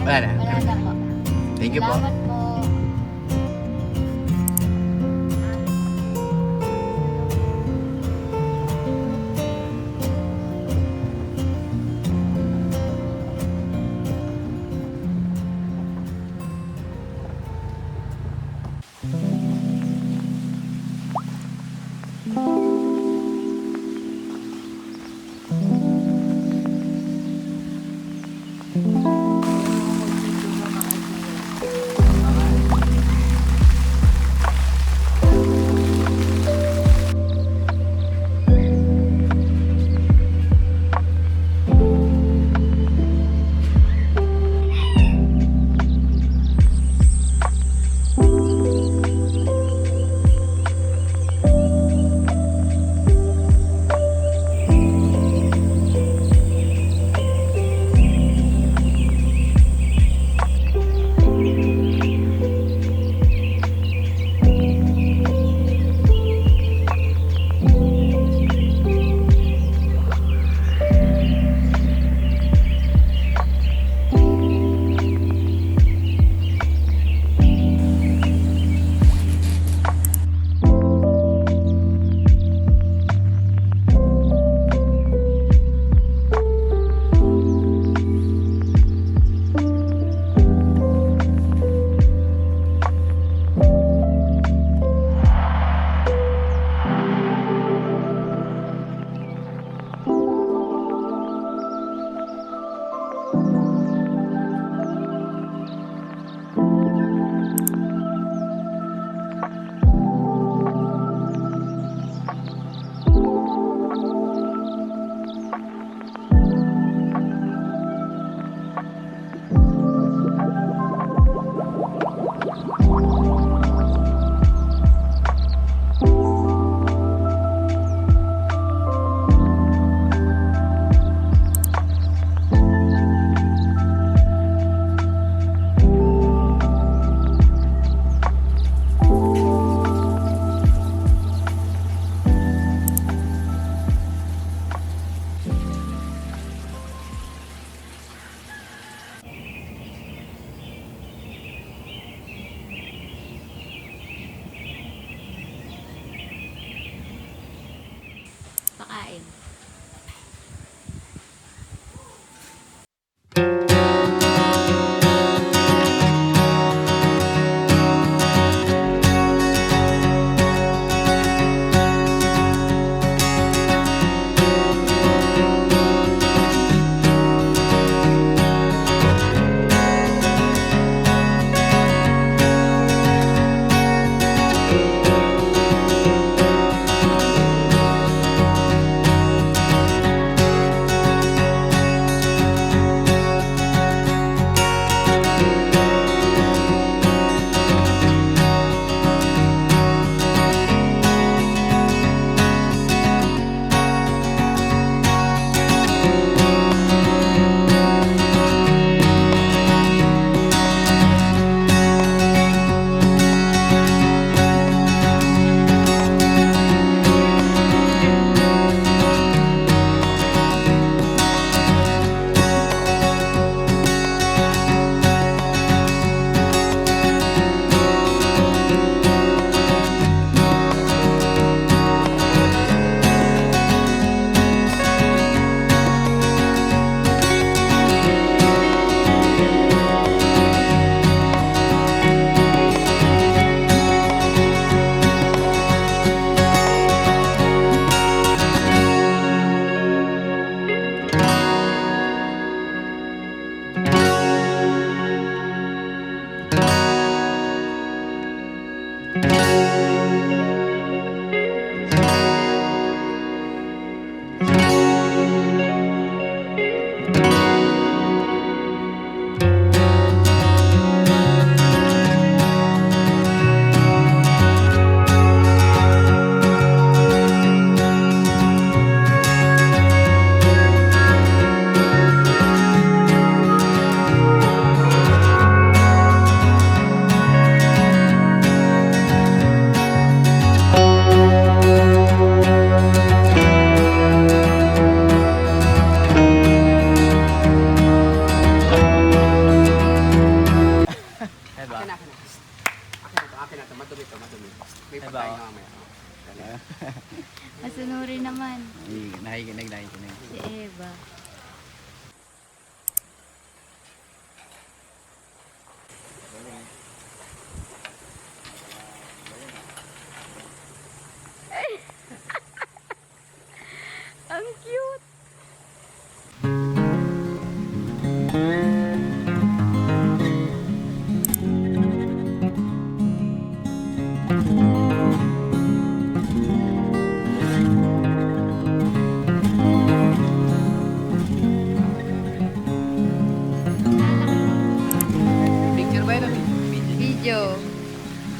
Wala na. Wala na po. Thank you po. Salamat po.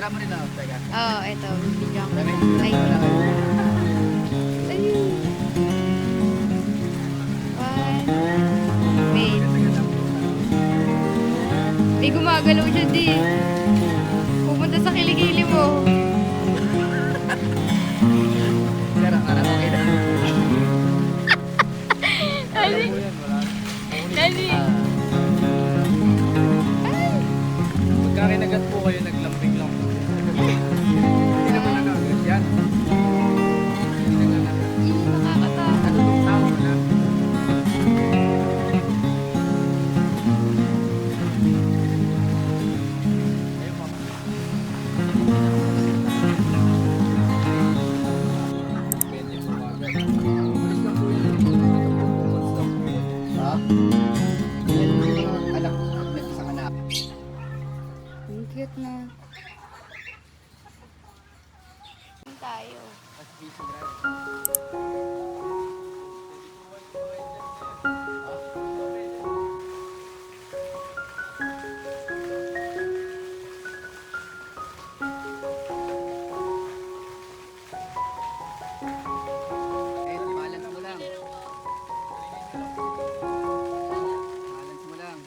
Tira mo rin na. Teka. Oo, ito. Video ko. Dami. Ay. Ay. One. Wait. May gumagalaw siya din. Pupunta sa kilikili mo. Tira, parang okay na. Dali. Dali. Pagka kinagat po kayo, naglambing lang po. Hindi naman nagagat yan. Hindi na nagagat. Nakakatakot. Natutong tao mo na. Ayun po. Pwede po agad. Umalis lang po yun. Ito po, 2 months lang po yun. Ha? Yan po yung mga anak ko. May isang anak. Ang cute na. Tayo. Mas busy na. Eh, balance mo lang. Balance mo lang.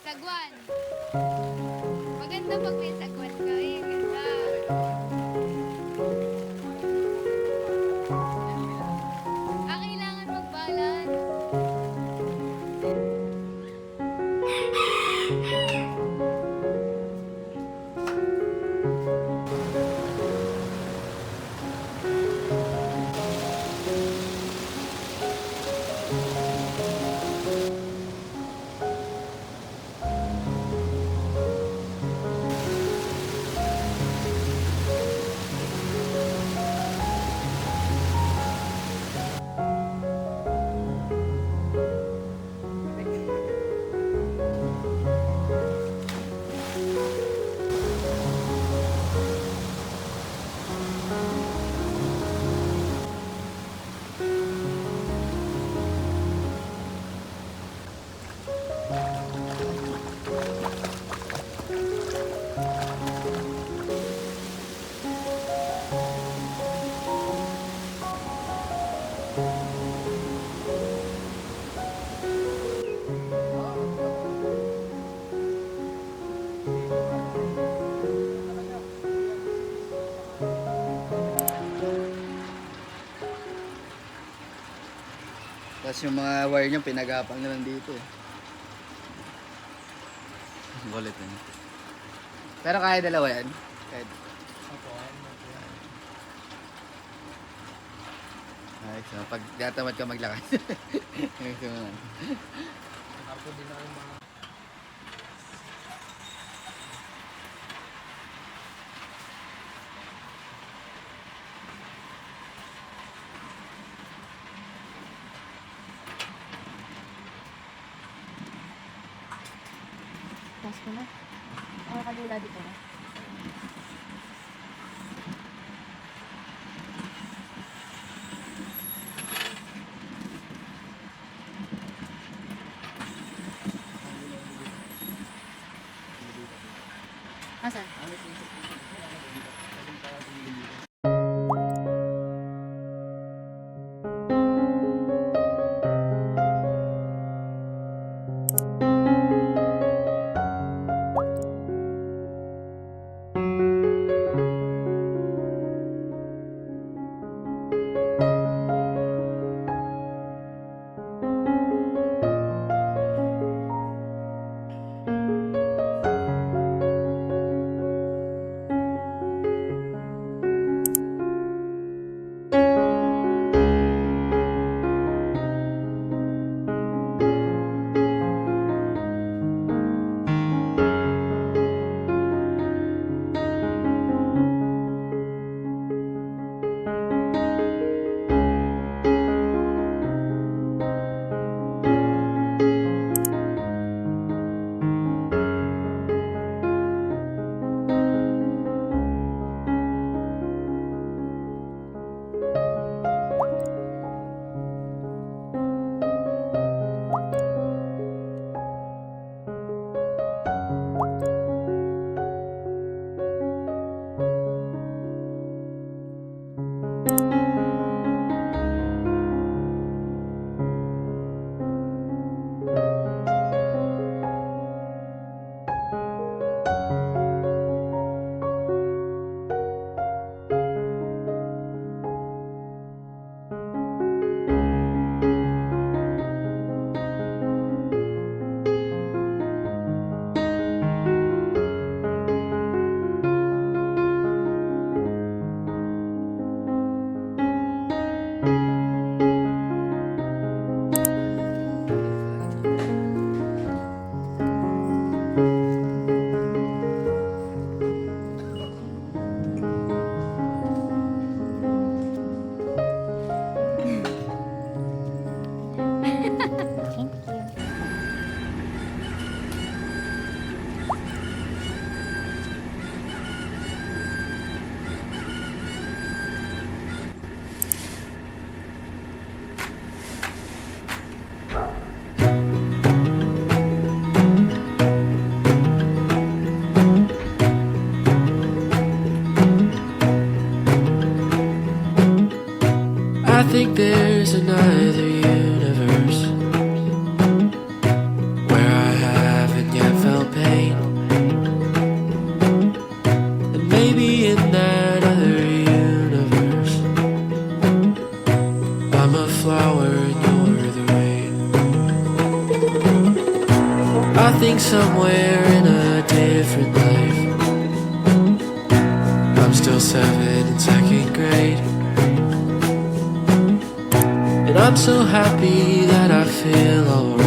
Sagwan. Maganda pag may sagwan ka. Ay, ang ganda. Ah, kailangan mag-balance. Tapos yung mga wire nyo, pinagapang na lang dito eh. Kulit eh. Pero kaya dalawa yan? Kahit... Ay, so pag tatamad ka maglakad. Ito mo. Ako din ako mga... Tapos ko na. Ang kalula dito na. Asan? think there's another universe where I haven't yet felt pain. And maybe in that other universe, I'm a flower and you're the rain. I think somewhere in a different life, I'm still 7 in second grade. And I'm so happy that I feel alright.